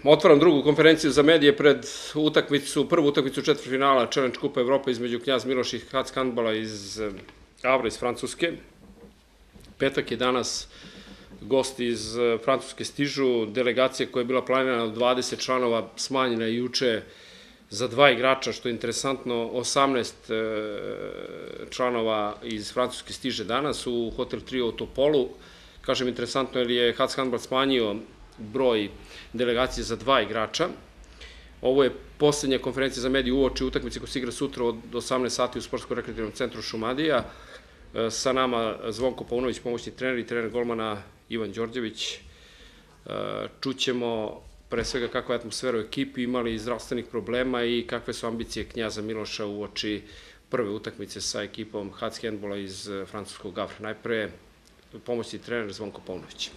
Otvaram drugu konferenciju za medije pred prvu utakmicu četvrtfinala Challenge Kupa Evrope između Knjaz Miloš i HAC handbala iz Avra iz Francuske. Petak je danas, gosti iz Francuske stižu, delegacija koja je bila planirana od 20 članova smanjena juče za 2 igrača, što je interesantno, 18 članova iz Francuske stiže danas u Hotel Trio u Topolu. Kažem interesantno jer je HAC handbal smanjio broj delegacije za 2 igrača. Ovo je poslednja konferencija za medije uoči utakmice koja se igra sutra od 18 sati u Sportsko-rekreativnom centru Šumadija. Sa nama Zvonko Paunović, pomoćni trener i trener golmana Ivan Đorđević. Čućemo pre svega kakva je atmosfera u ekipi, imali zdravstvenih problema i kakve su ambicije Knjaza Miloša uoči prve utakmice sa ekipom HAC handbala iz francuskog Avra. Najpre pomoćni trener Zvonko Paunović.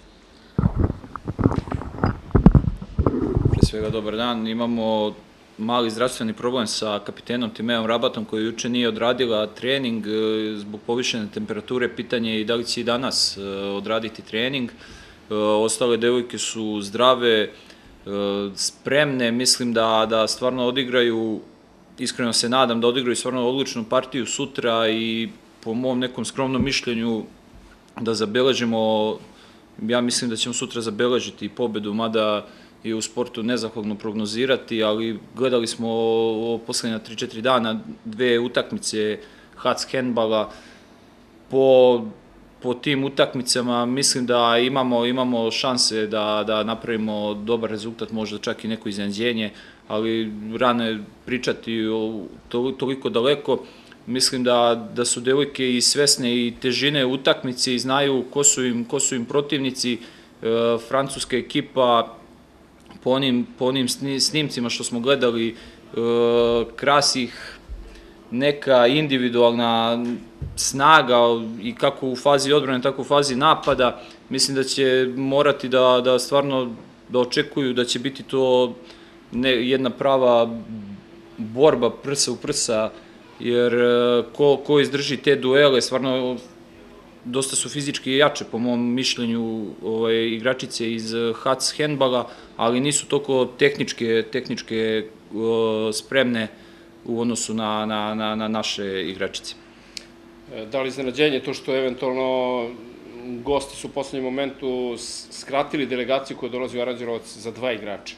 Pre svega dobar dan, imamo mali zdravstveni problem sa kapitenom Timeom Rabatom koji juče nije odradila trening zbog povišene temperature. Pitanje je i da li će i danas odraditi trening. Ostale devojke su zdrave, spremne, mislim da stvarno odigraju, iskreno se nadam da odigraju stvarno odličnu partiju sutra i po mom nekom skromnom mišljenju da zabeležimo, ja mislim da ćemo sutra zabeležiti pobedu, mada je u sportu nezahvalno prognozirati, ali gledali smo poslednja 3-4 dana 2 utakmice HAC handbala. Po tim utakmicama mislim da imamo šanse da napravimo dobar rezultat, možda čak i neko iznenađenje, ali rano je pričati toliko daleko. Mislim da su devojke i svesne i težine utakmice i znaju ko su im protivnici. Francuska ekipa po onim snimcima što smo gledali krasi ih neka individualna snaga i kako u fazi odbrane, tako u fazi napada. Mislim da će morati da stvarno da očekuju da će biti to jedna prava borba prsa u prsa, jer ko izdrži te duele, stvarno dosta su fizički jače po mom mišljenju igračice iz HAC handbala, ali nisu toliko tehničke spremne u odnosu na naše igračice. Da li iznenađenje to što eventualno gosti su u poslednjem momentu skratili delegaciju koja dolazi u Aranđelovac za 2 igrača?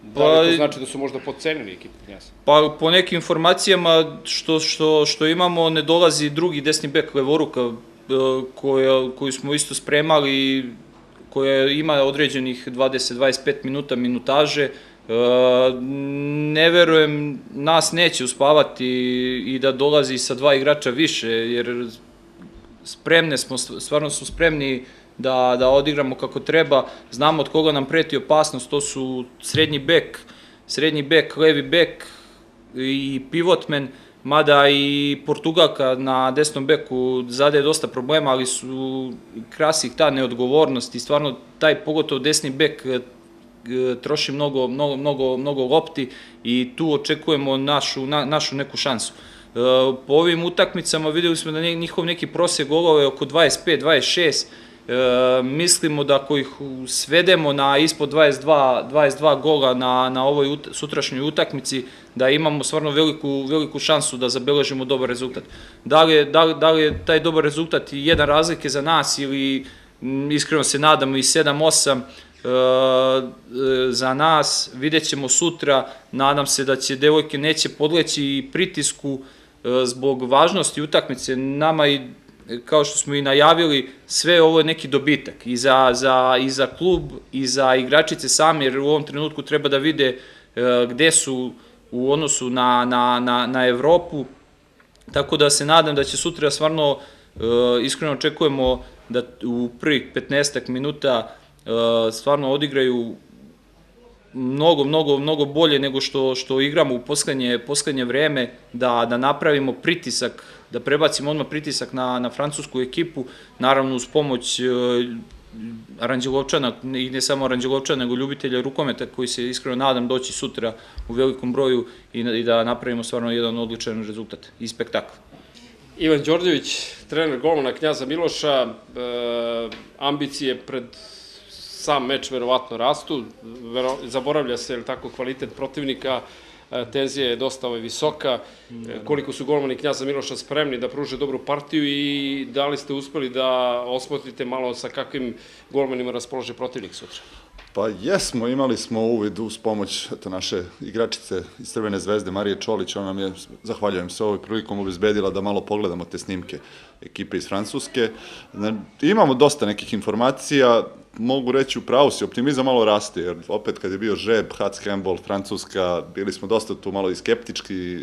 Da li to znači da su možda podcenili ekipu Knjaza? Pa po nekim informacijama što imamo ne dolazi drugi desni bek levoruka koju smo isto spremali, koja ima određenih 20-25 minuta minutaže. Ne verujem, nas neće uspavati i da dolazi sa 2 igrača više, jer stvarno smo spremni da odigramo kako treba. Znamo od koga nam preti opasnost, to su srednji bek, levi bek i pivotmen, mada i Portugalka na desnom beku zadaje dosta problema, ali krasi ih ta neodgovornost i stvarno taj pogotovo desni bek troši mnogo lopti i tu očekujemo našu neku šansu. Po ovim utakmicama videli smo da njihov neki prosek golova je oko 25-26, mislimo da ako ih svedemo na ispod 22 gola na ovoj sutrašnjoj utakmici, da imamo stvarno veliku šansu da zabeležimo dobar rezultat. Da li je taj dobar rezultat i jedan razlike za nas ili iskreno se nadamo i 7-8 za nas, vidjet ćemo sutra. Nadam se da će devojke neće podleći pritisku zbog važnosti utakmice. Nama i kao što smo i najavili, sve ovo je neki dobitak i za klub i za igračice sami, jer u ovom trenutku treba da vide gde su u odnosu na Evropu, tako da se nadam da će sutra stvarno, iskreno očekujemo da u prvih 15 minuta stvarno odigraju mnogo bolje nego što igramo u poslednje vreme, da napravimo pritisak, da prebacimo odmah pritisak na francusku ekipu, naravno uz pomoć Aranđelovčana i ne samo Aranđelovčana, nego ljubitelja rukometa koji se iskreno nadam doći sutra u velikom broju i da napravimo stvarno jedan odličan rezultat i spektakl. Ivan Đorđević, trener golmana Knjaza Miloša, ambicije pred sam meč verovatno rastu, zaboravlja se, ili tako, kvalitet protivnika, tenzija je dosta visoka, koliko su golmani Knjaza Miloša spremni da pruže dobru partiju i da li ste uspeli da osmotrite malo sa kakvim golmanima raspolože protivnik sutra? Pa jesmo, imali smo uvid uz pomoć naše igračice iz Crvene zvezde Marije Čolić, ona nam je, zahvaljujem se, ovoj prilikom obezbedila da malo pogledamo te snimke ekipe iz Francuske. Imamo dosta nekih informacija, mogu reći u pravu si, optimizam malo raste, jer opet kad je bio žreb, Hatz-Handball, Francuska, bili smo dosta tu malo i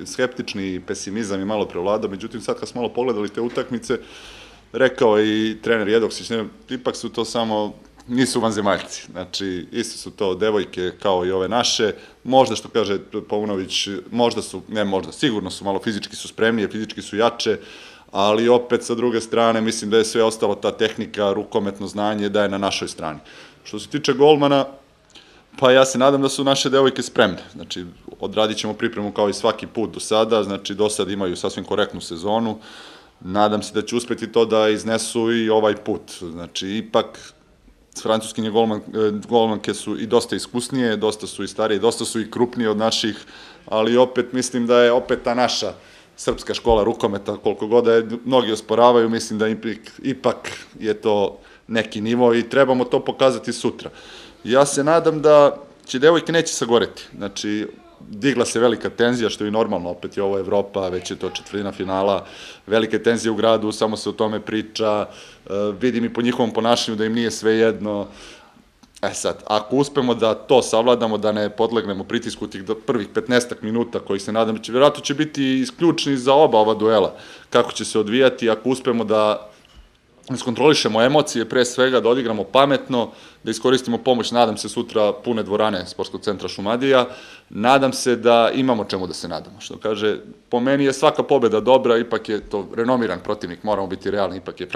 skeptični, pesimizam je malo prevladao, međutim sad kad smo malo pogledali te utakmice, rekao je i trener Jedoksić, ipak su to samo, nisu vanzemaljci, znači isto su to devojke kao i ove naše, možda što kaže Paunović, možda su, ne možda, sigurno su malo fizički su spremnije, fizički su jače, ali opet sa druge strane mislim da je sve ostalo, ta tehnika, rukometno znanje da je na našoj strani. Što se tiče golmana, pa ja se nadam da su naše devojke spremne, znači odradit ćemo pripremu kao i svaki put do sada, znači do sada imaju sasvim korektnu sezonu, nadam se da će uspeti to da iznesu i ovaj put, znači ipak francuskinje golmanke su i dosta iskusnije, dosta su i starije, dosta su i krupnije od naših, ali opet mislim da je opet ta naša srpska škola rukometa, koliko god da je mnogi osporavaju, mislim da ipak je to neki nivo i trebamo to pokazati sutra. Ja se nadam da će devojke neće sagoreti, znači digla se velika tenzija, što je i normalno, opet je ovo Evropa, već je to četvrtina finala, velike tenzije u gradu, samo se o tome priča, vidim i po njihovom ponašanju da im nije sve jedno. Sad, ako uspemo da to savladamo, da ne podlegnemo pritisku tih prvih 15 minuta koji se nadam, vjerojatno će biti isključni za oba ova duela, kako će se odvijati, ako uspemo da iskontrolišemo emocije, pre svega da odigramo pametno, da iskoristimo pomoć, nadam se sutra pune dvorane Sportskog centra Šumadija, nadam se da imamo čemu da se nadamo, što kaže, po meni je svaka pobeda dobra, ipak je to renomiran protivnik, moramo biti realni, ipak je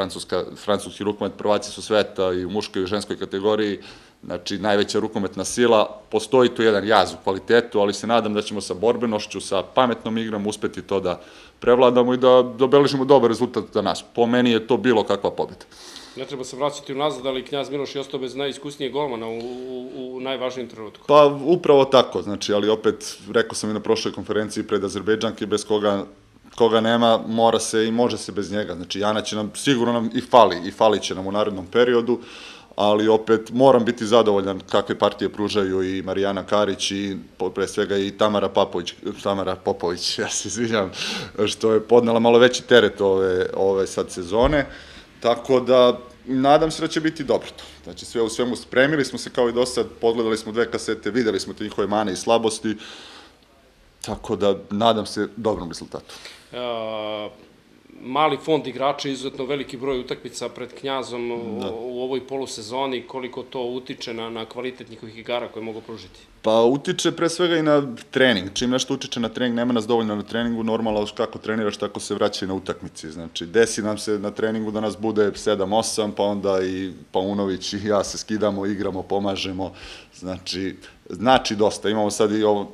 francuski rukomet, prvaci su sveta i u muškoj i u ženskoj kategoriji, znači najveća rukometna sila, postoji tu jedan jaz u kvalitetu, ali se nadam da ćemo sa borbenošću, sa pametnom igrom uspeti to da prevladamo i da obeležimo dobar rezultat za nas. Po meni je to bilo kakva pobeda. Ne treba se vraćati unazad, ali Knjaz Miloš je ostao bez najiskusnijeg golmana u najvažnijem trenutku. Pa upravo tako, znači, ali opet, rekao sam i na prošloj konferenciji pred Azerbejdžanke, bez koga nema, mora se i može se bez njega. Znači, Jana će nam, sigurno nam i fali će nam u narednom periodu, ali opet moram biti zadovoljan kakve partije pružaju i Marijana Karić i pre svega i Tamara Popović, ja se izvinjam, što je podnela malo veći teret ove sad sezone, tako da nadam se da će biti dobro to. Znači sve u svemu spremili smo se kao i do sad, pogledali smo 2 kasete, videli smo te njihove mane i slabosti, tako da nadam se dobrom rezultatu. Mali fond igrača, izuzetno veliki broj utakmica pred Knjazom u ovoj polusezoni, koliko to utiče na kvalitet njihovih igara koje mogu pružiti? Pa utiče pre svega i na trening. Čim nešto utiče na trening, nema nas dovoljno na treningu, normalno kako treniraš, tako se vraća i na utakmici. Znači, desi nam se na treningu da nas bude 7-8, pa onda i Paunović i ja se skidamo, igramo, pomažemo. Znači dosta. Imamo sad i ovo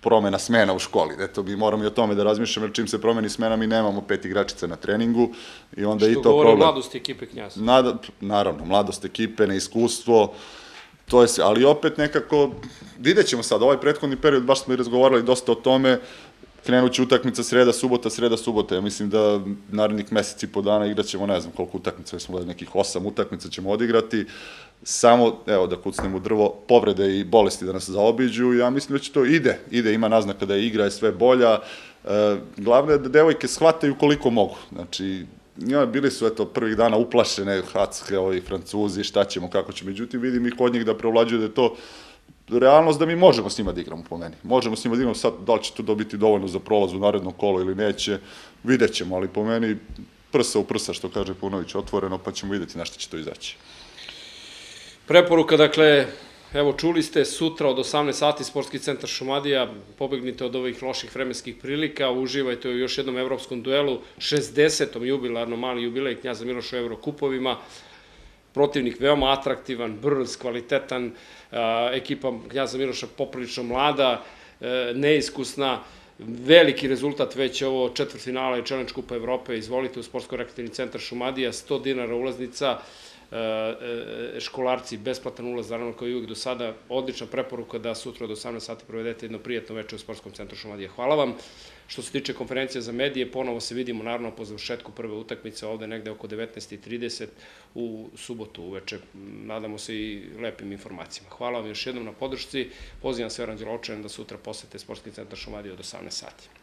promena smena u školi. Eto, mi moramo i o tome da razmišljamo, jer čim se promeni smena, mi nemamo 5 igračica na treningu i onda i to problem. Što govori o mladosti ekipe Knjaza. Naravno, mladost ekipe, neiskustvo, to je se, ali opet nekako, vidjet ćemo sad, ovaj prethodni period, baš smo i razgovarali dosta o tome, krenući utakmica sreda, subota, ja mislim da narednih meseci i po dana igraćemo, ne znam koliko utakmica, već smo gledali nekih 8 utakmica ćemo odigrati, samo, evo da kucnem u drvo, povrede i bolesti da nas zaobiđu, ja mislim da će to ide, ima naznaka da igra je sve bolja, glavno je da devojke shvataju koliko mogu, znači, bili su, eto, prvih dana uplašene, Hacke, ovi Francuzi, šta ćemo, kako ćemo, međutim, vidim ih od njih da preovlađuju da je to realnost da mi možemo s njima da igramo, po meni. Možemo s njima da igramo sad, da li će to dobiti dovoljno za prolaz u naredno kolo ili neće, vidjet ćemo, ali po meni prsa u prsa, što kaže Paunović, otvoreno, pa ćemo vidjeti na što će to izaći. Preporuka, dakle, evo, čuli ste, sutra od 18 sati Sportski centar Šumadija, pobegnite od ovih loših vremenskih prilika, uživajte u još jednom evropskom duelu, 60. jubilarno mali jubilej Knjaza Miloša u Evrokupovima, protivnik veoma atraktivan, brz, kvalitetan, ekipa Knjaza Miloša poprilično mlada, neiskusna, veliki rezultat već ovo četvrtfinala i Challenge Kupa Evrope, izvolite u Sportsko-rekreativni centar Šumadija, 100 dinara ulaznica, školarci besplatan ulaz, naravno kao i uvijek do sada, odlična preporuka da sutra od 18 sati provedete jedno prijatno večer u Sportskom centru Šumadija. Hvala vam. Što se tiče konferencije za medije, ponovo se vidimo naravno po završetku prve utakmice ovde negde oko 19:30 u subotu uveče. Nadamo se i lepim informacijama. Hvala vam još jednom na podršci. Pozivam sve Anđeločane da sutra posete Sportski centar Šumadija od 18 sati.